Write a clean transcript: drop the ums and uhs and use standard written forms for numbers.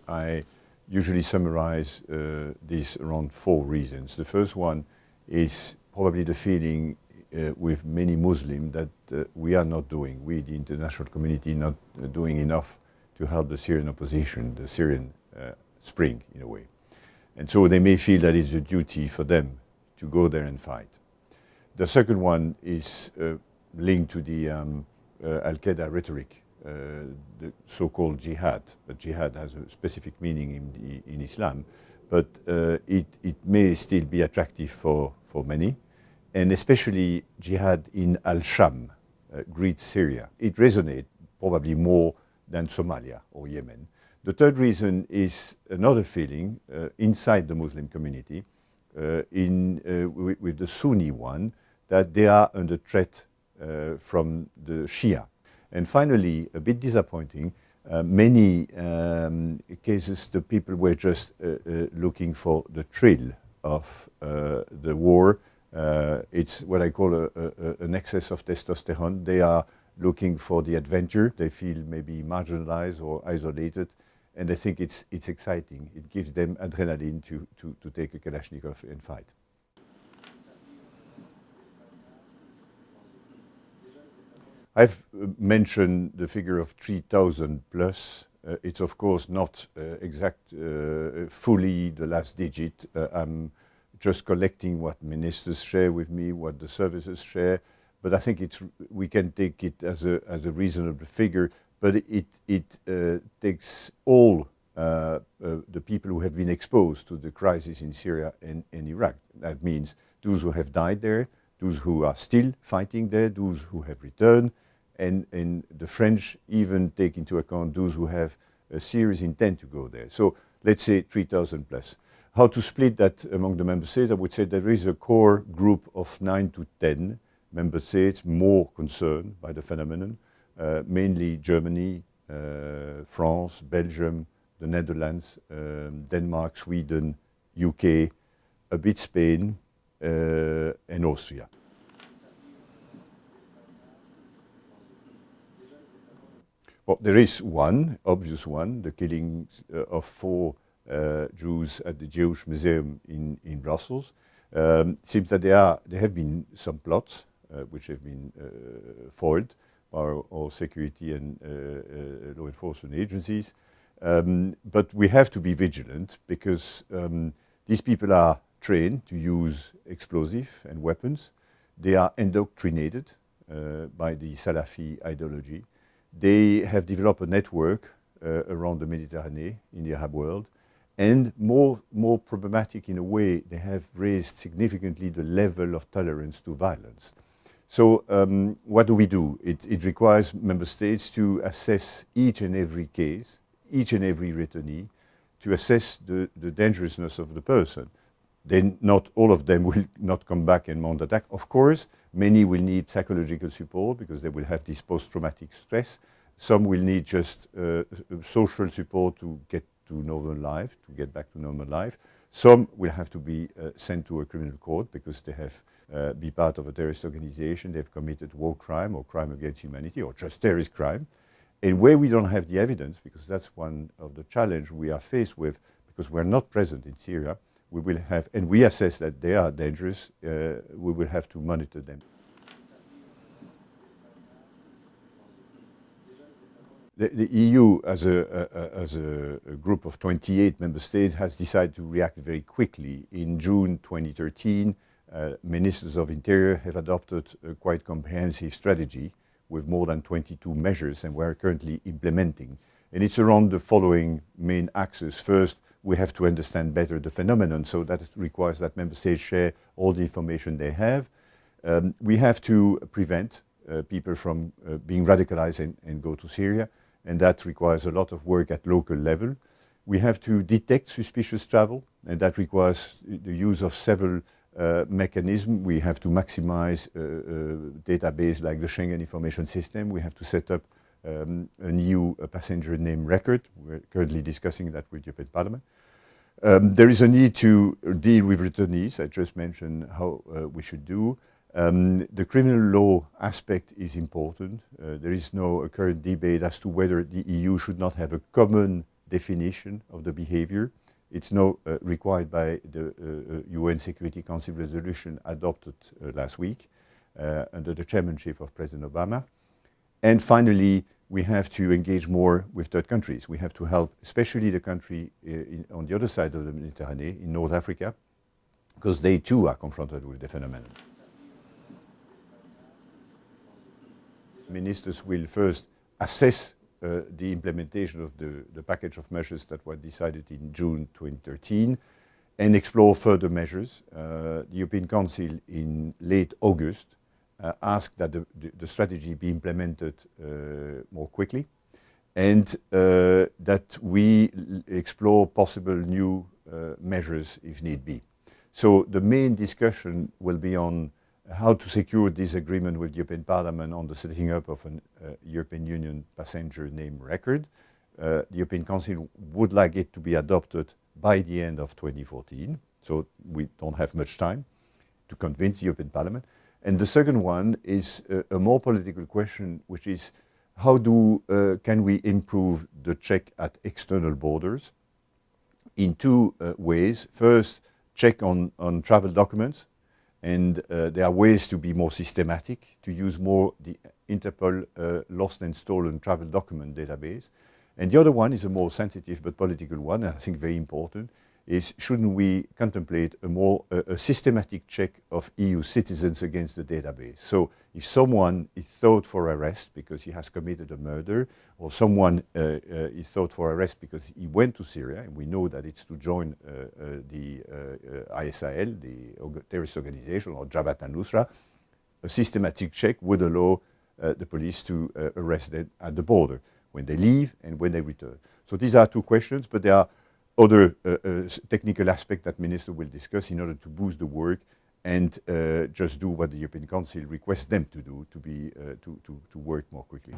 I usually summarize this around 4 reasons. The first one is probably the feeling with many Muslims that we are not doing, we, the international community, not doing enough to help the Syrian opposition, the Syrian Spring, in a way. And so they may feel that it's a duty for them to go there and fight. The second one is linked to the Al-Qaeda rhetoric, the so-called jihad. But jihad has a specific meaning in Islam, but it may still be attractive for many, and especially jihad in Al-Sham, Greek Syria. It resonates probably more than Somalia or Yemen. The third reason is another feeling inside the Muslim community, with the Sunni one, that they are under threat from the Shia. And finally, a bit disappointing, many cases the people were just looking for the thrill of the war. It's what I call an excess of testosterone. They are looking for the adventure. They feel maybe marginalized or isolated, and I think it's exciting. It gives them adrenaline to take a Kalashnikov and fight. I've mentioned the figure of 3,000 plus. It's of course not exact, fully the last digit. I'm just collecting what ministers share with me, what the services share, but I think we can take it as a reasonable figure. But it takes all the people who have been exposed to the crisis in Syria and Iraq. That means those who have died there, those who are still fighting there, those who have returned, and the French even take into account those who have a serious intent to go there. So let's say 3,000 plus. How to split that among the member states? I would say there is a core group of 9 to 10 member states more concerned by the phenomenon, mainly Germany, France, Belgium, the Netherlands, Denmark, Sweden, UK, a bit Spain, and Austria. Well, there is one, obvious one, the killing of 4 Jews at the Jewish Museum in Brussels. It seems that there have been some plots which have been foiled by our security and law enforcement agencies. But we have to be vigilant because these people are trained to use explosives and weapons. They are indoctrinated by the Salafi ideology. They have developed a network around the Mediterranean in the Arab world. And more problematic in a way, they have raised significantly the level of tolerance to violence. So what do? It requires member states to assess each and every case, each and every returnee, to assess the dangerousness of the person. Then not all of them will not come back and mount attack. Of course, many will need psychological support because they will have this post-traumatic stress. Some will need just social support to get to normal life, to get back to normal life. Some will have to be sent to a criminal court because they have be part of a terrorist organization, they've committed war crime or crime against humanity or just terrorist crime. And where we don't have the evidence, because that's one of the challenge we are faced with, because we're not present in Syria, we will have, and we assess that they are dangerous, we will have to monitor them. The EU, as a group of 28 member states, has decided to react very quickly. In June 2013, ministers of interior have adopted a quite comprehensive strategy with more than 22 measures, and we're currently implementing. And it's around the following main axes. First, we have to understand better the phenomenon, so that requires that member states share all the information they have. We have to prevent people from being radicalized and go to Syria, and that requires a lot of work at local level. We have to detect suspicious travel, and that requires the use of several mechanisms. We have to maximize a database like the Schengen Information System. We have to set up an EU passenger name record. We're currently discussing that with the European Parliament. There is a need to deal with returnees. I just mentioned how we should do. The criminal law aspect is important. There is no current debate as to whether the EU should not have a common definition of the behavior. It's now required by the UN Security Council resolution adopted last week under the chairmanship of President Obama. And finally, we have to engage more with third countries. We have to help, especially the country on the other side of the Mediterranean, in North Africa, because they too are confronted with the phenomenon. Ministers will first assess the implementation of the package of measures that were decided in June 2013 and explore further measures. The European Council in late August asked that the strategy be implemented more quickly and that we explore possible new measures if need be. So the main discussion will be on how to secure this agreement with the European Parliament on the setting up of an European Union passenger name record. The European Council would like it to be adopted by the end of 2014, so we don't have much time to convince the European Parliament. And the second one is a more political question, which is how can we improve the check at external borders in two ways. First, check on travel documents. And there are ways to be more systematic, to use more the Interpol lost and stolen travel document database. And the other one is a more sensitive but political one, and I think very important, is shouldn't we contemplate a systematic check of EU citizens against the database? So if someone is thought for arrest because he has committed a murder, or someone is thought for arrest because he went to Syria, and we know that it's to join the ISIL, the terrorist organization, or Jabhat al-Nusra, a systematic check would allow the police to arrest them at the border when they leave and when they return. So these are two questions, but there are other technical aspects that ministers will discuss in order to boost the work and just do what the European Council requests them to do, to work more quickly.